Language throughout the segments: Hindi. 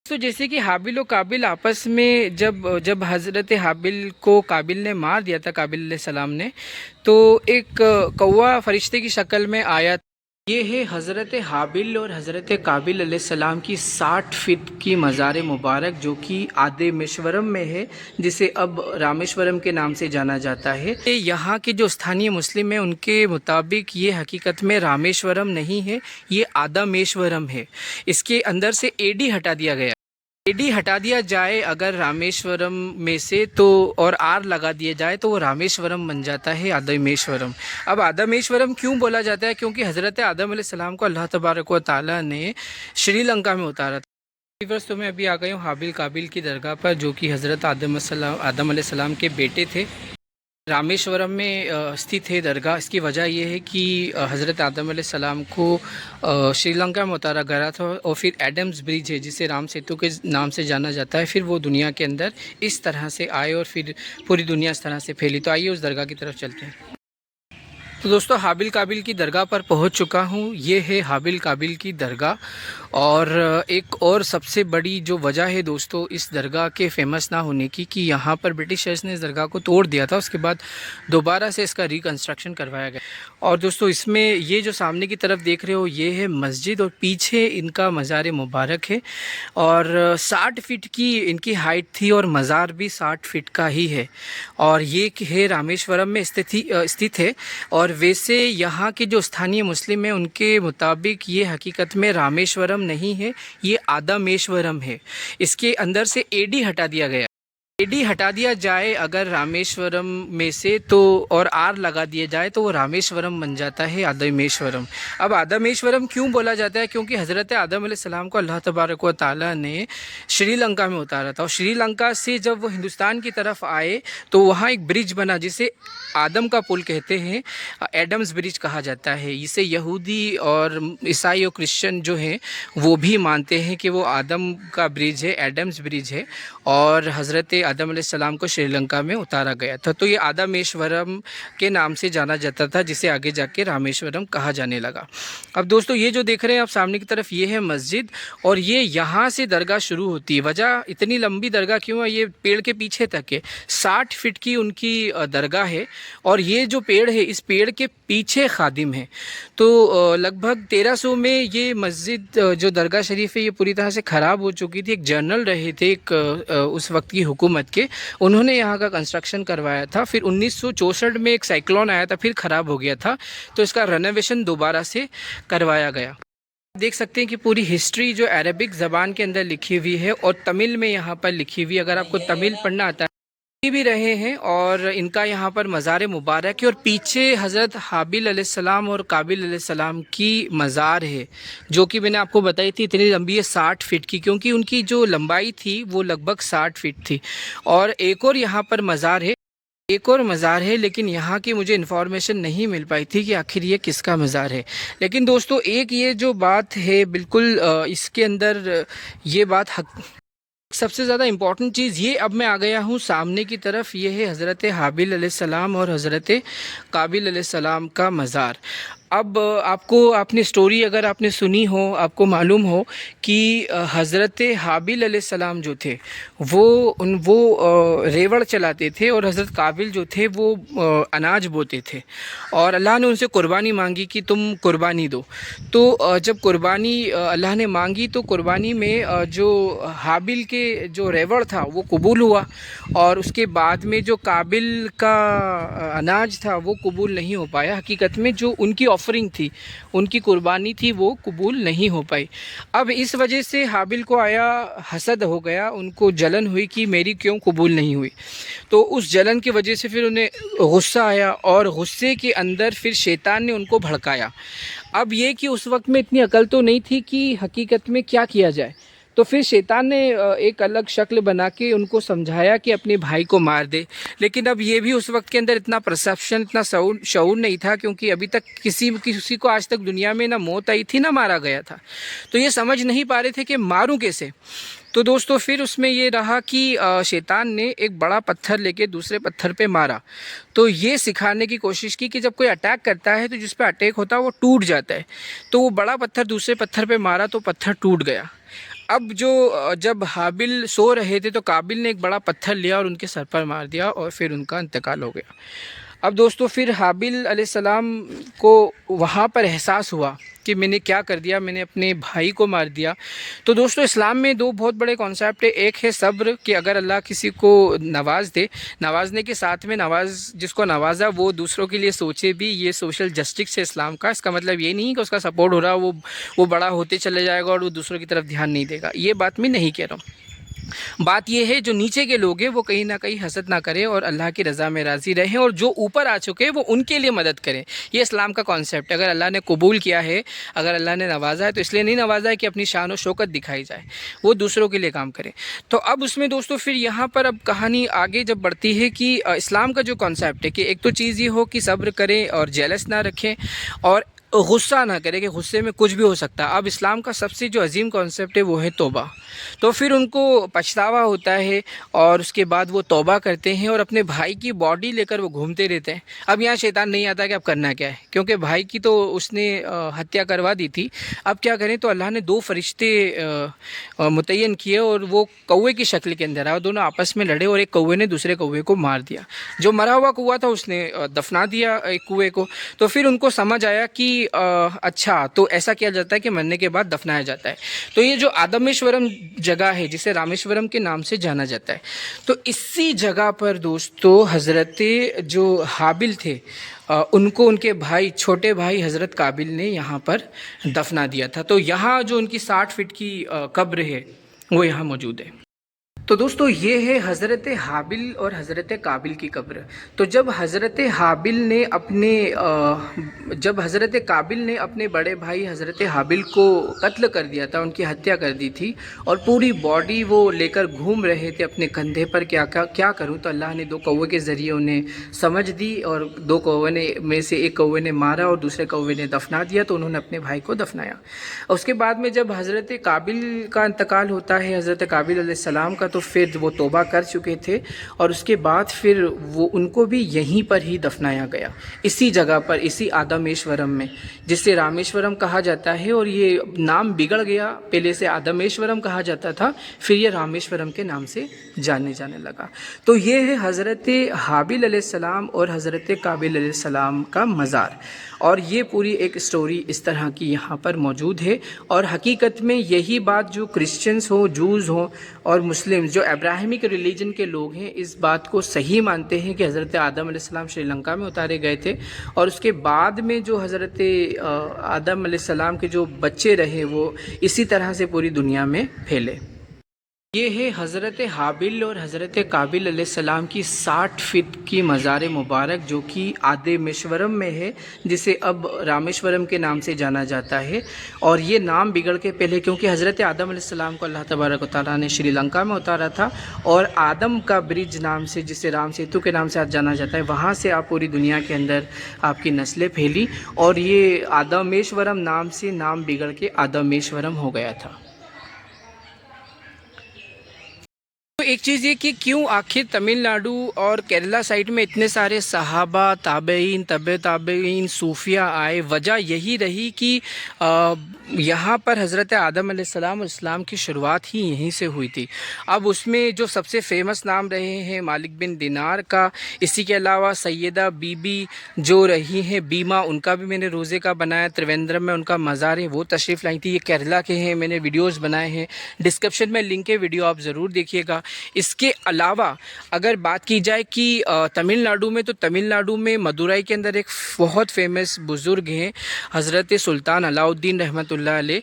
तो जैसे कि हाबिल और काबिल आपस में जब जब हज़रत हाबिल को काबिल ने मार दिया था, काबिल सलाम ने, तो एक कौवा फरिश्ते की शक्ल में आया। ये है हज़रत हाबिल और हज़रत काबिल सलाम की 60 फीट की मज़ार मुबारक, जो कि आदेमेश्वरम में है, जिसे अब रामेश्वरम के नाम से जाना जाता है। यहाँ के जो स्थानीय मुस्लिम हैं उनके मुताबिक ये हकीकत में रामेश्वरम नहीं है, ये आदमेश्वरम है। इसके अंदर से एडी हटा दिया गया। एडी हटा दिया जाए अगर रामेश्वरम में से, तो और आर लगा दिया जाए तो वो रामेश्वरम बन जाता है आदमेश्वरम। अब आदमेश्वरम क्यों बोला जाता है? क्योंकि हज़रत आदम अलैहिस्सलाम को अल्लाह तबारक व तआला ने श्रीलंका में उतारा था। तो मैं अभी आ गया हूँ हाबिल काबिल की दरगाह पर, जो कि हज़रत आदम अलैहिस्सलाम के बेटे थे। रामेश्वरम में स्थित है दरगाह। इसकी वजह यह है कि हज़रत आदम अलैहिस्सलाम को श्रीलंका में उतारा गया था, और फिर एडम्स ब्रिज है जिसे राम सेतु के नाम से जाना जाता है, फिर वो दुनिया के अंदर इस तरह से आए और फिर पूरी दुनिया इस तरह से फैली। तो आइए उस दरगाह की तरफ चलते हैं। तो दोस्तों, हाबिल काबिल की दरगाह पर पहुंच चुका हूं। ये है हाबिल काबिल की दरगाह। और एक और सबसे बड़ी जो वजह है दोस्तों इस दरगाह के फेमस ना होने की, कि यहाँ पर ब्रिटिशर्स ने इस दरगाह को तोड़ दिया था, उसके बाद दोबारा से इसका रिकन्स्ट्रक्शन करवाया गया। और दोस्तों, इसमें ये जो सामने की तरफ देख रहे हो ये है मस्जिद, और पीछे इनका मज़ार मुबारक है। और 60 फीट की इनकी हाइट थी, और मज़ार भी 60 फीट का ही है। और ये है रामेश्वरम में स्थित है। और वैसे यहाँ के जो स्थानीय मुस्लिम हैं उनके मुताबिक ये हकीकत में रामेश्वरम नहीं है, ये आदमेश्वरम है। इसके अंदर से एडी हटा दिया गया। एडी हटा दिया जाए अगर रामेश्वरम में से, तो और आर लगा दिया जाए तो वो रामेश्वरम बन जाता है आदमेश्वरम। अब आदमेश्वरम क्यों बोला जाता है? क्योंकि हज़रत आदम अलैहिस्सलाम को अल्लाह तबारक व तआला ने श्रीलंका में उतारा था, और श्रीलंका से जब वो हिंदुस्तान की तरफ आए तो वहाँ एक ब्रिज बना जिसे आदम का पुल कहते हैं, एडम्स ब्रिज कहा जाता है। इसे यहूदी और ईसाई और क्रिश्चियन जो हैं वो भी मानते हैं कि वो आदम का ब्रिज है, एडम्स ब्रिज है, और हज़रत आदम अलैहिस्सलाम को श्रीलंका में उतारा गया था। तो ये आदमेश्वरम के नाम से जाना जाता था, जिसे आगे जाके रामेश्वरम कहा जाने लगा। अब दोस्तों, ये जो देख रहे हैं आप सामने की तरफ, ये है मस्जिद, और ये यहाँ से दरगाह शुरू होती है। वजह इतनी लंबी दरगाह क्यों है? ये पेड़ के पीछे तक है, 60 फीट की उनकी दरगाह है, और ये जो पेड़ है इस पेड़ के पीछे खादिम है। तो लगभग 1300 में ये मस्जिद जो दरगाह शरीफ है ये पूरी तरह से ख़राब हो चुकी थी। एक जनरल रहे थे उस वक्त की हुकूमत के, उन्होंने यहाँ का कंस्ट्रक्शन करवाया था। फिर 1964 में एक साइक्लोन आया था, फिर ख़राब हो गया था, तो इसका रेनोवेशन दोबारा से करवाया गया। देख सकते हैं कि पूरी हिस्ट्री जो अरबिक ज़बान के अंदर लिखी हुई है और तमिल में यहाँ पर लिखी हुई है। अगर आपको तमिल पढ़ना आता है भी रहे हैं, और इनका यहाँ पर मज़ार मुबारक है, और पीछे हज़रत हाबिल अलैहिस्सलाम और काबिल अलैहिस्सलाम की मज़ार है, जो कि मैंने आपको बताई थी इतनी लंबी है 60 फीट की, क्योंकि उनकी जो लंबाई थी वो लगभग 60 फीट थी। और एक और यहाँ पर मज़ार है, लेकिन यहाँ की मुझे इन्फॉर्मेशन नहीं मिल पाई थी कि आखिर ये किसका मज़ार है। लेकिन दोस्तों, एक ये जो बात है बिल्कुल इसके अंदर ये बात सबसे ज़्यादा इम्पॉर्टेंट चीज़ ये, अब मैं आ गया हूँ सामने की तरफ, ये है हज़रत हाबिल अलैहिस्सलाम और हज़रत काबिल अलैहिस्सलाम का मज़ार। अब आपने स्टोरी अगर आपने सुनी हो, आपको मालूम हो कि हज़रत हाबिल अलैहिस्सलाम जो थे वो रेवड़ चलाते थे, और हज़रत काबिल जो थे वो अनाज बोते थे, और अल्लाह ने उनसे कुर्बानी मांगी कि तुम कुर्बानी दो। तो जब कुर्बानी अल्लाह ने मांगी तो कुर्बानी में जो हाबिल के जो रेवड़ था वो कबूल हुआ, और उसके बाद में जो काबिल का अनाज था वो कबूल नहीं हो पाया। हकीकत में जो उनकी ऑफरिंग थी, उनकी कुर्बानी थी, वो कबूल नहीं हो पाई। अब इस वजह से हाबिल को आया, हसद हो गया, उनको जलन हुई कि मेरी क्यों कबूल नहीं हुई। तो उस जलन की वजह से फिर उन्हें गुस्सा आया, और गुस्से के अंदर फिर शैतान ने उनको भड़काया। अब ये कि उस वक्त में इतनी अकल तो नहीं थी कि हकीकत में क्या किया जाए, तो फिर शैतान ने एक अलग शक्ल बना के उनको समझाया कि अपने भाई को मार दे। लेकिन अब ये भी उस वक्त के अंदर इतना परसेप्शन, इतना शऊर नहीं था, क्योंकि अभी तक किसी को आज तक दुनिया में ना मौत आई थी ना मारा गया था। तो ये समझ नहीं पा रहे थे कि मारूं कैसे। तो दोस्तों, फिर उसमें ये रहा कि शैतान ने एक बड़ा पत्थर लेके दूसरे पत्थर पे मारा। तो ये सिखाने की कोशिश की कि जब कोई अटैक करता है तो जिस पे अटैक होता है वो टूट जाता है। तो वो बड़ा पत्थर दूसरे पत्थर पे मारा तो पत्थर टूट गया। अब जो जब हाबिल सो रहे थे तो काबिल ने एक बड़ा पत्थर लिया और उनके सर पर मार दिया और फिर उनका इंतकाल हो गया। अब दोस्तों फिर हाबिल अलैहिस्सलाम को वहाँ पर एहसास हुआ कि मैंने क्या कर दिया, मैंने अपने भाई को मार दिया। तो दोस्तों इस्लाम में दो बहुत बड़े कॉन्सेप्ट है। एक है सब्र, कि अगर अल्लाह किसी को नवाज दे, नवाजने के साथ में जिसको नवाजा वो दूसरों के लिए सोचे भी, ये सोशल जस्टिस है इस्लाम का। इसका मतलब ये नहीं कि उसका सपोर्ट हो रहा वो बड़ा होते चले जाएगा और वो दूसरों की तरफ ध्यान नहीं देगा, ये बात मैं नहीं कह रहा हूँ। बात यह है जो नीचे के लोग हैं वो कहीं ना कहीं हसद ना करें और अल्लाह की रज़ा में राज़ी रहें, और जो ऊपर आ चुके हैं वो उनके लिए मदद करें। ये इस्लाम का कॉन्सेप्ट है। अगर अल्लाह ने कबूल किया है, अगर अल्लाह ने नवाजा है, तो इसलिए नहीं नवाजा है कि अपनी शान और शौकत दिखाई जाए, वो दूसरों के लिए काम करें। तो अब उसमें दोस्तों फिर यहाँ पर अब कहानी आगे जब बढ़ती है कि इस्लाम का जो कॉन्सेप्ट है कि एक तो चीज़ ये हो कि सब्र करें और जेलस ना रखें और गुस्सा ना करें कि गुस्से में कुछ भी हो सकता है। अब इस्लाम का सबसे जो अजीम कॉन्सेप्ट है वो है तौबा। तो फिर उनको पछतावा होता है और उसके बाद वो तौबा करते हैं और अपने भाई की बॉडी लेकर वो घूमते रहते हैं। अब यहाँ शैतान नहीं आता कि अब करना क्या है, क्योंकि भाई की तो उसने हत्या करवा दी थी। अब क्या करें, तो अल्लाह ने दो फरिश्ते मुतय्यन किए और वो कौवे की शक्ल के अंदर आए। दोनों आपस में लड़े और एक कौवे ने दूसरे कौवे को मार दिया। जो मरा हुआ कौवा था उसने दफना दिया एक कुएँ को। तो फिर उनको समझ आया कि अच्छा तो ऐसा किया जाता है कि मरने के बाद दफनाया जाता है। तो ये जो आदमेश्वरम जगह है जिसे रामेश्वरम के नाम से जाना जाता है, तो इसी जगह पर दोस्तों हज़रत जो हाबिल थे उनको उनके भाई, छोटे भाई हज़रत काबिल ने यहाँ पर दफना दिया था। तो यहाँ जो उनकी 60 फीट की कब्र है वो यहाँ मौजूद है। तो दोस्तों ये है हज़रत हाबिल और हज़रत काबिल की कब्र। तो जब हज़रत काबिल ने अपने बड़े भाई हज़रत हाबिल को कत्ल कर दिया था, उनकी हत्या कर दी थी और पूरी बॉडी वो लेकर घूम रहे थे अपने कंधे पर, क्या करूं, तो अल्लाह ने दो कौवे के ज़रिए उन्हें समझ दी और दो कौवे ने में से एक कौवे ने मारा और दूसरे कौवे ने दफना दिया। तो उन्होंने अपने भाई को दफनाया। उसके बाद में जब हज़रत काबिल का इंतकाल होता है, हज़रत काबिल अलैहिस्सलाम का, तो फिर वो तौबा कर चुके थे और उसके बाद फिर वो उनको भी यहीं पर ही दफनाया गया, इसी जगह पर, इसी आदमेश्वरम में, जिसे रामेश्वरम कहा जाता है। और ये नाम बिगड़ गया, पहले से आदमेश्वरम कहा जाता था, फिर ये रामेश्वरम के नाम से जाने लगा। तो ये है हज़रत हाबिल अलैहिस्सलाम और हज़रत काबिल अलैहिस्सलाम का मज़ार। और ये पूरी एक स्टोरी इस तरह की यहाँ पर मौजूद है। और हकीकत में यही बात जो क्रिश्चियंस हो, जूज़ हो और मुस्लिम जो अब्राहमिक रिलीजन के लोग हैं, इस बात को सही मानते हैं कि हज़रत आदम अलैहिस्सलाम श्रीलंका में उतारे गए थे और उसके बाद में जो हज़रत आदम अलैहिस्सलाम के जो बच्चे रहे वो इसी तरह से पूरी दुनिया में फैले। ये है हज़रत हाबिल और हज़रत काबिल अलैहिस्सलाम की 60 फीट की मज़ार मुबारक, जो कि आदमेश्वरम में है, जिसे अब रामेश्वरम के नाम से जाना जाता है। और ये नाम बिगड़ के पहले, क्योंकि हज़रत आदम अलैहिस्सलाम को अल्लाह तबारक व तआला ने श्रीलंका में उतारा था और आदम का ब्रिज नाम से, जिसे राम सेतु के नाम से आज जाना जाता है, वहाँ से आप पूरी दुनिया के अंदर आपकी नस्लें फैली और ये आदमेश्वरम नाम से नाम बिगड़ के आदमेश्वरम हो गया था। तो एक चीज़ ये कि क्यों आखिर तमिलनाडु और केरला साइड में इतने सारे सहाबा, ताबईन, तबे ताबईन, सूफिया आए, वजह यही रही कि यहाँ पर हज़रत आदम अलैहिस्सलाम और इस्लाम की शुरुआत ही यहीं से हुई थी। अब उसमें जो सबसे फेमस नाम रहे हैं मालिक बिन दिनार का, इसी के अलावा सैयदा बीबी जो रही हैं बीमा, उनका भी मैंने रोज़े का बनाया, त्रिवेंद्रम में उनका मज़ार है, वो तशरीफ़ लाई थी। ये केरला के हैं, मैंने वीडियोज़ बनाए हैं, डिस्क्रिप्शन में लिंक है, वीडियो आप ज़रूर देखिएगा। इसके अलावा अगर बात की जाए कि तमिलनाडु में, तो तमिलनाडु में मदुराई के अंदर एक बहुत फेमस बुज़ुर्ग हैं हज़रत सुल्तान अलाउद्दीन रहमतुल्लाह अलैह।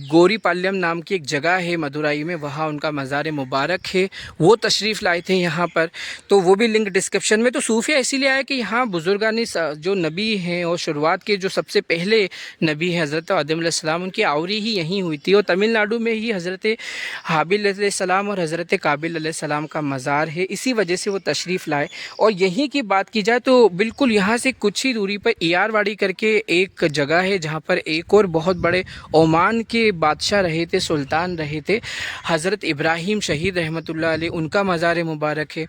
गोरीपाल्यम नाम की एक जगह है मदुराई में, वहाँ उनका मज़ार मुबारक है, वो तशरीफ़ लाए थे यहाँ पर, तो वो भी लिंक डिस्क्रिप्शन में। तो सूफिया इसीलिए आया कि यहाँ बुज़ुर्गानी जो नबी हैं और शुरुआत के जो सबसे पहले नबी हैं हज़रत आदम अलैहिस्सलाम, उनकी आवरी ही यहीं हुई थी और तमिलनाडु में ही हज़रत हाबिल अलैहिस्सलाम और हज़रत काबिल अलैहिस्सलाम का मज़ार है, इसी वजह से वो तशरीफ़ लाए। और यहीं की बात की जाए तो बिल्कुल यहाँ से कुछ ही दूरी पर इयारवाड़ी करके एक जगह है, जहाँ पर एक और बहुत बड़े ओमान के बादशाह रहे थे, सुल्तान रहे थे, हज़रत इब्राहीम शहीद रहमतुल्लाह अलैह, उनका मज़ार मुबारक है।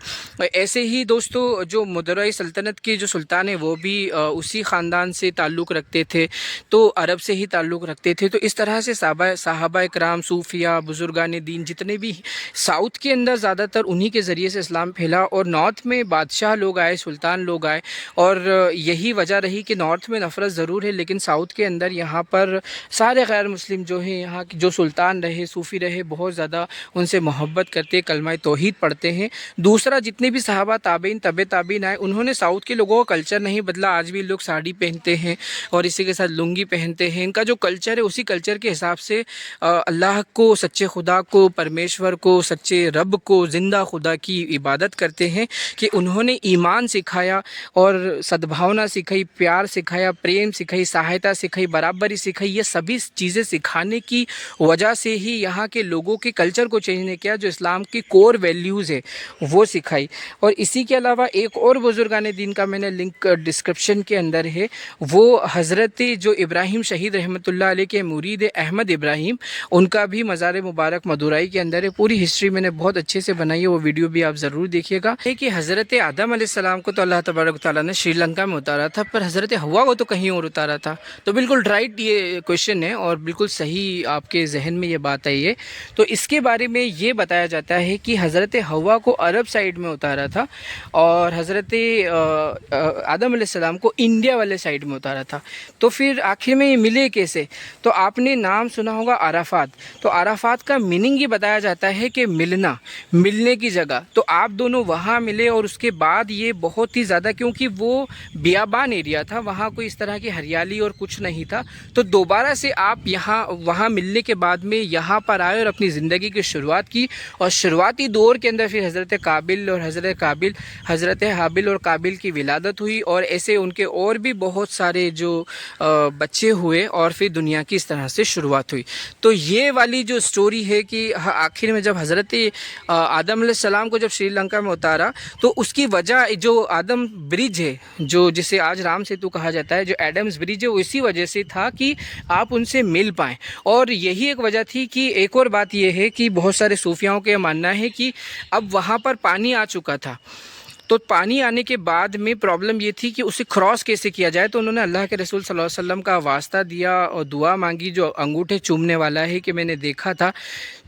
ऐसे ही दोस्तों जो मदुरई सल्तनत के जो सुल्तान हैं वो भी उसी ख़ानदान से ताल्लुक़ रखते थे, तो अरब से ही ताल्लुक़ रखते थे। तो इस तरह से साहबा इकराम, सूफिया, बुज़ुर्गान दीन जितने भी साउथ के अंदर ज़्यादातर उन्हीं के ज़रिए से इस्लाम फैला, और नॉर्थ में बादशाह लोग आए, सुल्तान लोग आए, और यही वजह रही कि नॉर्थ में नफ़रत ज़रूर है, लेकिन साउथ के अंदर यहाँ पर सारे गैर मुस्लिम जो हैं, यहाँ के जो सुल्तान रहे, सूफ़ी रहे, बहुत ज़्यादा उनसे मोहब्बत करते, कलमा तौहीद पढ़ते हैं। दूसरा, जितने भी सहाबा ताबीन तबे ताबीन आए, उन्होंने साउथ के लोगों का कल्चर नहीं बदला। आज भी लोग साड़ी पहनते हैं और इसी के साथ लुंगी पहनते हैं। इनका जो कल्चर है उसी कल्चर के हिसाब से अल्लाह को, सच्चे खुदा को, परमेश्वर को, सच्चे रब को, ज़िंदा खुदा की इबादत करते हैं कि उन्होंने ईमान सिखाया और सद्भावना सिखाई, प्यार सिखाया, प्रेम सिखाई, सहायता सिखाई, बराबरी सिखाई। ये सभी चीज़ें सिखाने की वजह से ही यहाँ के लोगों के कल्चर को चेंज नहीं किया, जो इस्लाम की कोर वैल्यूज़ है वो सिखाई। और इसी के अलावा एक और बुज़ुर्गान दीन का मैंने लिंक डिस्क्रिप्शन के अंदर है, वो हज़रत जो इब्राहीम शहीद रहमतुल्लाह अलैह के मुरीद अहमद इब्राहीम, उनका भी मज़ार मुबारक मदुरई के अंदर है। पूरी हिस्ट्री मैंने बहुत अच्छे से बनाई है, वो वीडियो भी आप ज़रूर देखिएगा। है कि हज़रत आदम अलैहिस्सलाम को तो अल्लाह तबारक तआला ने श्रीलंका में उतारा था, पर हज़रत हव्वा को तो कहीं और उतारा था। तो बिल्कुल राइट ये क्वेश्चन है और बिल्कुल सही आपके जहन में ये बात आई है। तो इसके बारे में ये बताया जाता है कि हज़रत हव्वा को अरब साइड में उतारा था और हज़रत आदम अलैहिस्सलाम को इंडिया वाले साइड में उतारा था। तो फिर आखिर में ये मिले कैसे? तो आपने नाम सुना होगा अराफात। तो अराफात का मीनिंग ये बताया जाता है कि मिलना, मिलने की जगह। तो आप दोनों वहाँ मिले और उसके बाद ये बहुत ही ज़्यादा, क्योंकि वो बियाबान एरिया था, वहाँ कोई इस तरह की हरियाली और कुछ नहीं था, तो दोबारा से आप यहाँ वहाँ मिलने के बाद में यहाँ पर आए और अपनी ज़िंदगी की शुरुआत की। और शुरुआती दौर के अंदर फिर हज़रत हाबिल और काबिल की विलादत हुई, और ऐसे उनके और भी बहुत सारे जो बच्चे हुए, और फिर दुनिया की इस तरह से शुरुआत हुई। तो ये वाली जो स्टोरी है कि आखिर में जब हज़रत आदम अलैहिस्सलाम को जब श्रीलंका में उतारा, तो उसकी वजह जो आदम ब्रिज है, जो जिसे आज राम सेतु कहा जाता है, जो एडम्स ब्रिज है, इसी वजह से था कि आप उनसे मिल पाएँ। और यही एक वजह थी कि एक और बात यह है कि बहुत सारे सूफियाओं का मानना है कि अब वहाँ पर पानी आ चुका था, तो पानी आने के बाद में प्रॉब्लम ये थी कि उसे क्रॉस कैसे किया जाए। तो उन्होंने अल्लाह के रसूल सल्लल्लाहु अलैहि वसल्लम का वास्ता दिया और दुआ मांगी, जो अंगूठे चूमने वाला है, कि मैंने देखा था।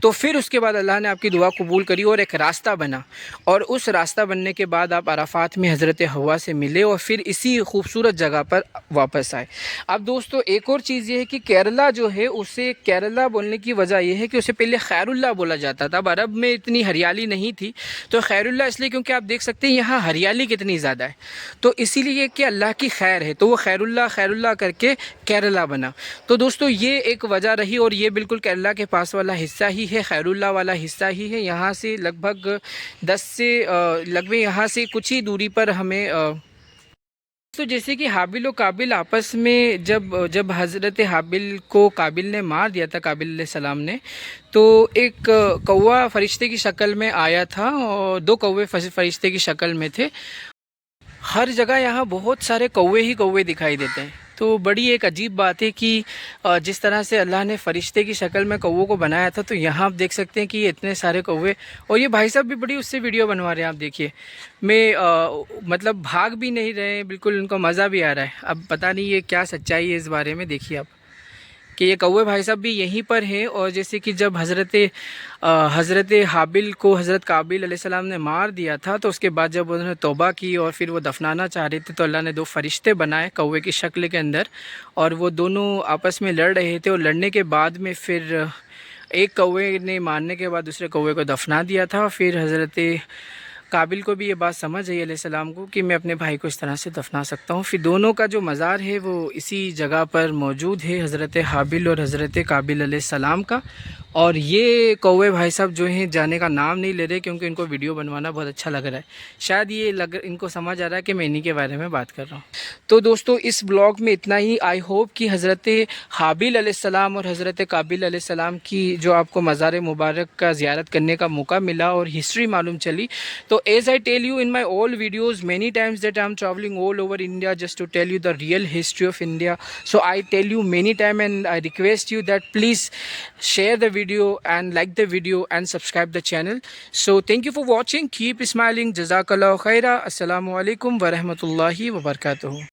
तो फिर उसके बाद अल्लाह ने आपकी दुआ कबूल करी और एक रास्ता बना, और उस रास्ता बनने के बाद आप अराफात में हज़रत हव्वा से मिले और फिर इसी खूबसूरत जगह पर वापस आए। अब दोस्तों एक और चीज़ ये है कि केरला जो है, उसे केरला बोलने की वजह यह है कि उसे पहले खैरुल्ला बोला जाता था। अब अरब में इतनी हरियाली नहीं थी, तो खैरुल्ला इसलिए क्योंकि आप देख सकते हैं यहाँ हरियाली कितनी ज़्यादा है, तो इसीलिए कि अल्लाह की खैर है, तो वो खैरुल्ला करके केरला बना। तो दोस्तों ये एक वजह रही, और ये बिल्कुल केरला के पास वाला हिस्सा ही है, खैरुल्ला वाला हिस्सा ही है। यहाँ से लगभग 10 से लगभग यहाँ से कुछ ही दूरी पर हमें तो जैसे कि हाबिल और काबिल आपस में जब हज़रत हाबिल को काबिल ने मार दिया था, काबिल अलैहिस्सलाम ने, तो एक कौवा फरिश्ते की शक्ल में आया था और 2 कौवे फरिश्ते की शक्ल में थे। हर जगह यहाँ बहुत सारे कौवे ही कौवे दिखाई देते हैं। तो बड़ी एक अजीब बात है कि जिस तरह से अल्लाह ने फ़रिश्ते की शक्ल में कौवों को बनाया था, तो यहाँ आप देख सकते हैं कि ये इतने सारे कौवे, और ये भाई साहब भी बड़ी उससे वीडियो बनवा रहे हैं। आप देखिए, मैं मतलब भाग भी नहीं रहे, बिल्कुल उनको मज़ा भी आ रहा है। अब पता नहीं ये क्या सच्चाई है इस बारे में, देखिए आप कि ये कौवे भाई साहब भी यहीं पर हैं। और जैसे कि जब हज़रत हाबिल को हज़रत काबिल अलैहिस्सलाम ने मार दिया था, तो उसके बाद जब उन्होंने तौबा की और फिर वो दफनाना चाह रहे थे, तो अल्लाह ने 2 फरिश्ते बनाए कौवे की शक्ल के अंदर, और वो दोनों आपस में लड़ रहे थे। और लड़ने के बाद में फिर एक कौवे ने मारने के बाद दूसरे कौवे को दफना दिया था। फिर हज़रत काबिल को भी ये बात समझ आई अलैहिस्सलाम को कि मैं अपने भाई को इस तरह से दफना सकता हूँ। फिर दोनों का जो मज़ार है वो इसी जगह पर मौजूद है, हज़रत हाबिल और हज़रत काबिल अलैहिस्सलाम का। और ये कौवे भाई साहब जो हैं जाने का नाम नहीं ले रहे क्योंकि इनको वीडियो बनवाना बहुत अच्छा लग रहा है। शायद ये इनको समझ आ रहा है कि मैं इन्हीं के बारे में बात कर रहा हूँ। तो दोस्तों इस ब्लॉग में इतना ही। आई होप कि हज़रत हाबिल अलैहिस्सलाम और हज़रत काबिल अलैहिस्सलाम की जो आपको मज़ार मुबारक का ज़ियारत करने का मौका मिला और हिस्ट्री मालूम चली। तो as I tell you in my all videos many times that I am traveling all over India just to tell you the real history of India. So I tell you many time and I request you that please share the video and like the video and subscribe the channel. So thank you for watching. Keep smiling. Jazakallah khaira. Assalamu alaikum wa rahmatullahi wa barakatuh.